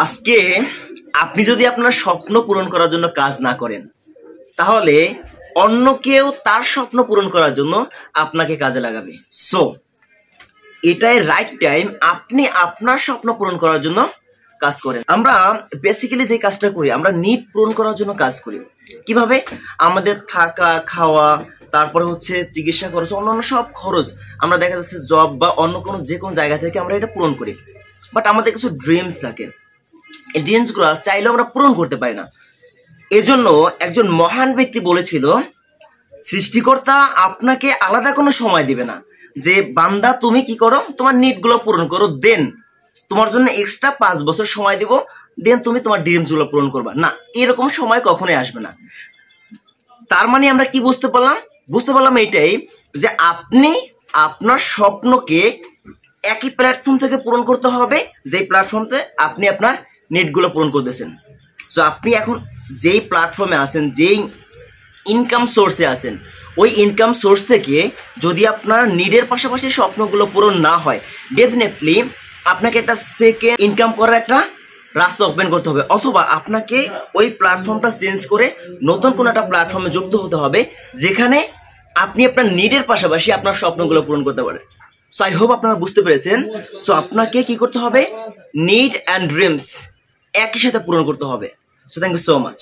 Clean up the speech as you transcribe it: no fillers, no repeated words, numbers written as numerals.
আজকে আপনি যদি আপনার স্বপ্ন পূরণ করার জন্য কাজ না করেন, তাহলে অন্য কেউ তার স্বপ্ন পূরণ করার জন্য আপনাকে কাজে লাগাবে। সো এটাই রাইট টাইম আপনি আপনার স্বপ্ন পূরণ করার জন্য কাজ করেন। আমরা বেসিক্যালি যে কাজটা করি, আমরা নিড পূরণ করার জন্য কাজ করি। কিভাবে? আমাদের থাকা, খাওয়া, তারপরে হচ্ছে চিকিৎসা খরচ, অন্যান্য সব খরচ আমরা দেখা যাচ্ছে জব বা অন্য কোনো যে কোনো জায়গা থেকে আমরা এটা পূরণ করি। বাট আমাদের কিছু ড্রিমস থাকে, এই ড্রিমসগুলো চাইলেও আমরা পূরণ করতে পারি না। এজন্য একজন মহান ব্যক্তি বলেছিল, সৃষ্টিকর্তা আপনাকে আলাদা কোনো সময় দিবে না, যে বান্দা তুমি কি করো, তোমার নিডগুলো পূরণ করো, দেন তোমার জন্য এক্সট্রা 5 বছর সময় দিব, দেন তুমি তোমার ড্রিমসগুলো পূরণ করবা না। এরকম সময় কখনোই আসবে না। তার মানে আমরা কি বুঝতে পারলাম এটাই, যে আপনি আপনার স্বপ্নকে একই প্ল্যাটফর্ম থেকে পূরণ করতে হবে, যেই প্ল্যাটফর্মতে আপনি আপনার নিডগুলো পূরণ করতেছেন। সো আপনি এখন যেই প্ল্যাটফর্মে আছেন, যেই ইনকাম সোর্সে আছেন, ওই ইনকাম সোর্স থেকে যদি আপনার নিডের পাশাপাশি স্বপ্নগুলো পূরণ না হয়, ডেফিনেটলি আপনাকে একটা সেকেন্ড ইনকাম করার একটা রাস্তা ওপেন করতে হবে, অথবা আপনাকে ওই প্ল্যাটফর্মটা চেঞ্জ করে নতুন কোনো একটা প্ল্যাটফর্মে যুক্ত হতে হবে, যেখানে আপনি আপনার নিডের পাশাপাশি আপনার স্বপ্নগুলো পূরণ করতে পারেন। সো আই হোপ আপনারা বুঝতে পেরেছেন। সো আপনাকে কি করতে হবে? নিড অ্যান্ড ড্রিমস একই সাথে পূরণ করতে হবে। So thank you so much.